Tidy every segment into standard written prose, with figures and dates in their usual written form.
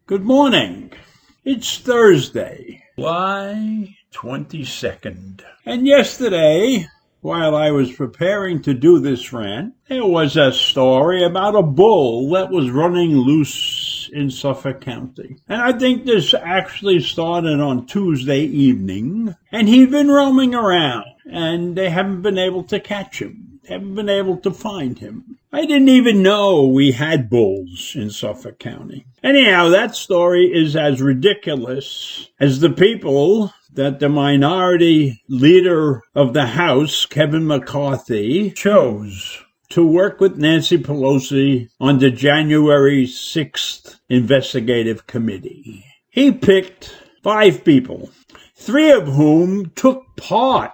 Good morning. It's Thursday, July 22nd. And yesterday, while I was preparing to do this rant, there was a story about a bull that was running loose in Suffolk County. And I think this actually started on Tuesday evening, and he'd been roaming around, and they haven't been able to catch him. Haven't been able to find him. I didn't even know we had bulls in Suffolk County. Anyhow, that story is as ridiculous as the people that the minority leader of the House, Kevin McCarthy, chose to work with Nancy Pelosi on the January 6th investigative committee. He picked 5 people, 3 of whom took part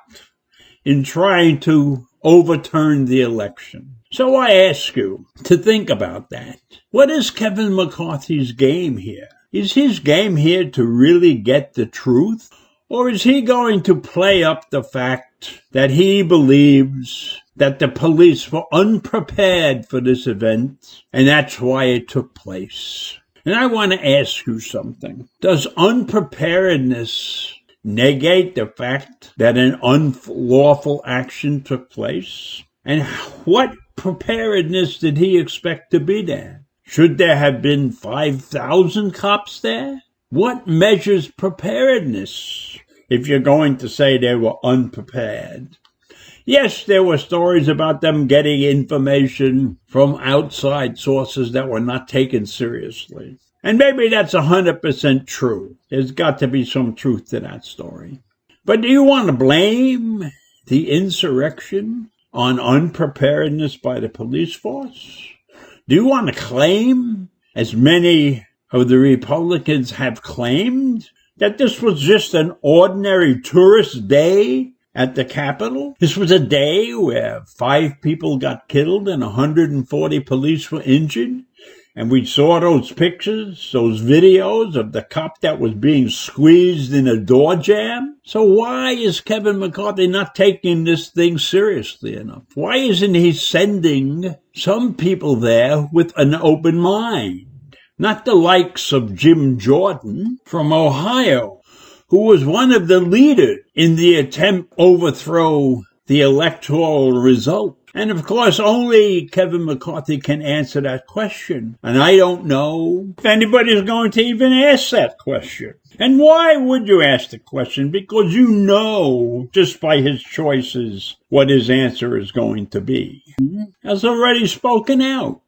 in trying to overturn the election. So I ask you to think about that. What is Kevin McCarthy's game here? Is his game here to really get the truth? Or is he going to play up the fact that he believes that the police were unprepared for this event and that's why it took place? And I want to ask you something. Does unpreparedness negate the fact that an unlawful action took place? And what preparedness did he expect to be there? Should there have been 5,000 cops there? What measures preparedness if you're going to say they were unprepared? Yes, there were stories about them getting information from outside sources that were not taken seriously. And maybe that's 100% true. There's got to be some truth to that story. But do you want to blame the insurrection on unpreparedness by the police force? Do you want to claim, as many of the Republicans have claimed, that this was just an ordinary tourist day at the Capitol? This was a day where 5 people got killed and 140 police were injured? And we saw those pictures, those videos of the cop that was being squeezed in a door jam. So why is Kevin McCarthy not taking this thing seriously enough? Why isn't he sending some people there with an open mind? Not the likes of Jim Jordan from Ohio, who was one of the leaders in the attempt to overthrow the electoral result. And of course, only Kevin McCarthy can answer that question. And I don't know if anybody's going to even ask that question. And why would you ask the question? Because you know, just by his choices, what his answer is going to be. Has already spoken out.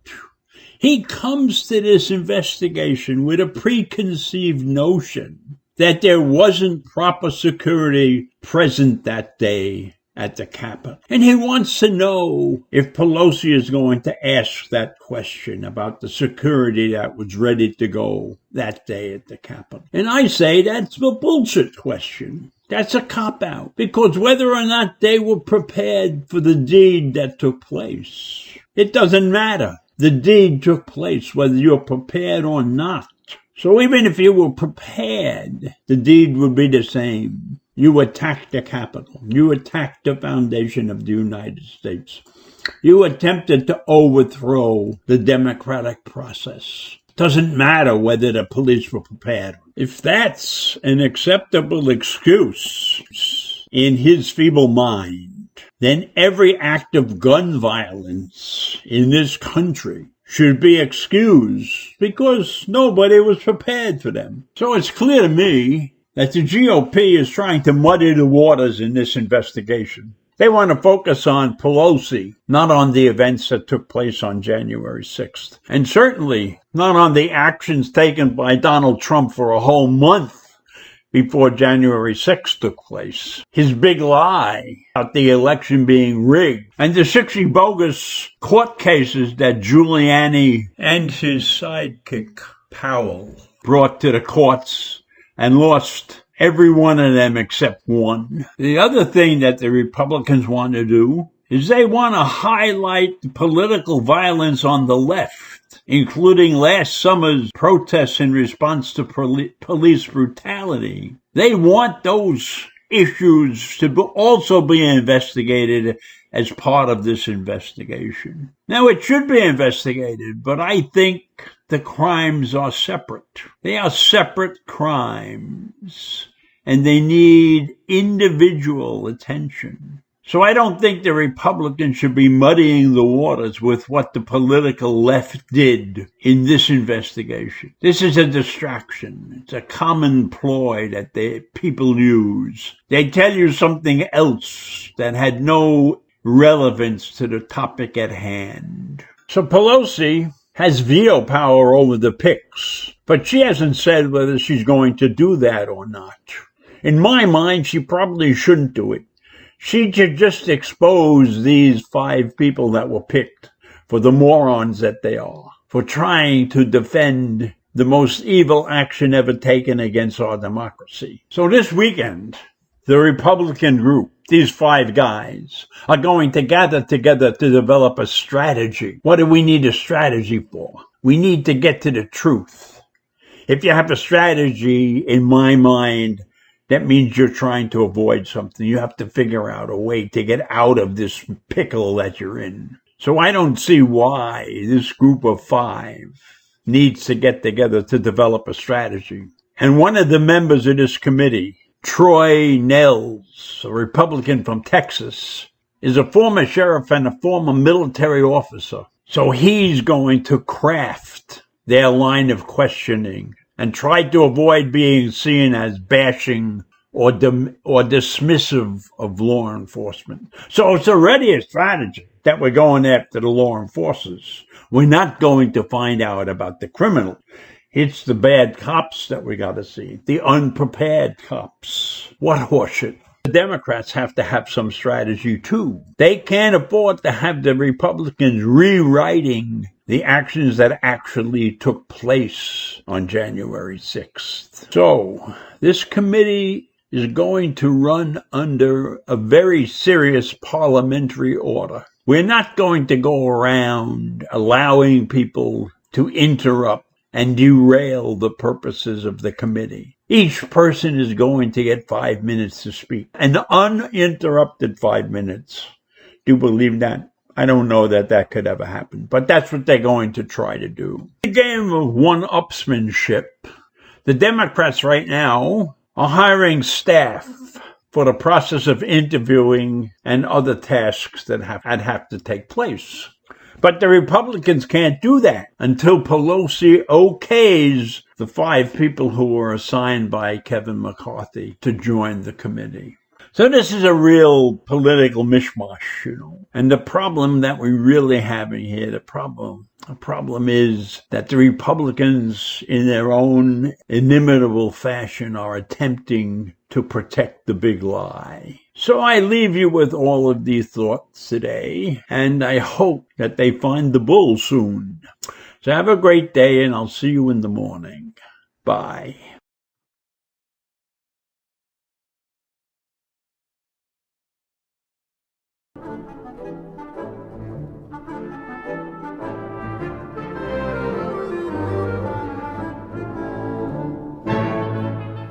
He comes to this investigation with a preconceived notion that there wasn't proper security present that day at the Capitol. And he wants to know if Pelosi is going to ask that question about the security that was ready to go that day at the Capitol. And I say that's a bullshit question. That's a cop-out. Because whether or not they were prepared for the deed that took place, it doesn't matter. The deed took place whether you're prepared or not. So even if you were prepared, the deed would be the same. You attacked the Capitol. You attacked the foundation of the United States. You attempted to overthrow the democratic process. Doesn't matter whether the police were prepared. If that's an acceptable excuse in his feeble mind, then every act of gun violence in this country should be excused because nobody was prepared for them. So it's clear to me that the GOP is trying to muddy the waters in this investigation. They want to focus on Pelosi, not on the events that took place on January 6th. And certainly not on the actions taken by Donald Trump for a whole month before January 6th took place. His big lie about the election being rigged and the 60 bogus court cases that Giuliani and his sidekick Powell brought to the courts and lost every one of them except one. The other thing that the Republicans want to do is they want to highlight political violence on the left, including last summer's protests in response to police brutality. They want those issues to also be investigated as part of this investigation. Now, it should be investigated, but I think the crimes are separate. They are separate crimes, and they need individual attention. So I don't think the Republicans should be muddying the waters with what the political left did in this investigation. This is a distraction. It's a common ploy that people use. They tell you something else that had no relevance to the topic at hand. So Pelosi has veto power over the picks, but she hasn't said whether she's going to do that or not. In my mind, she probably shouldn't do it. She should just expose these 5 people that were picked for the morons that they are, for trying to defend the most evil action ever taken against our democracy. So this weekend, the Republican group, these 5 guys, are going to gather together to develop a strategy. What do we need a strategy for? We need to get to the truth. If you have a strategy, in my mind, that means you're trying to avoid something. You have to figure out a way to get out of this pickle that you're in. So I don't see why this group of 5 needs to get together to develop a strategy. And one of the members of this committee, Troy Nehls, a Republican from Texas, is a former sheriff and a former military officer. So he's going to craft their line of questioning and tried to avoid being seen as bashing or dismissive of law enforcement. So it's already a strategy that we're going after the law enforcers. We're not going to find out about the criminal. It's the bad cops that we got to see, the unprepared cops. What horseshit. The Democrats have to have some strategy too. They can't afford to have the Republicans rewriting the actions that actually took place on January 6th. So this committee is going to run under a very serious parliamentary order. We're not going to go around allowing people to interrupt and derail the purposes of the committee. Each person is going to get 5 minutes to speak. An uninterrupted 5 minutes. Do you believe that? I don't know that could ever happen, but that's what they're going to try to do. The game of one-upsmanship. The Democrats right now are hiring staff for the process of interviewing and other tasks that have to take place. But the Republicans can't do that until Pelosi okays the 5 people who were assigned by Kevin McCarthy to join the committee. So this is a real political mishmash, And the problem that we really have in here, the problem is that the Republicans, in their own inimitable fashion, are attempting to protect the big lie. So I leave you with all of these thoughts today, and I hope that they find the bull soon. So have a great day, and I'll see you in the morning. Bye.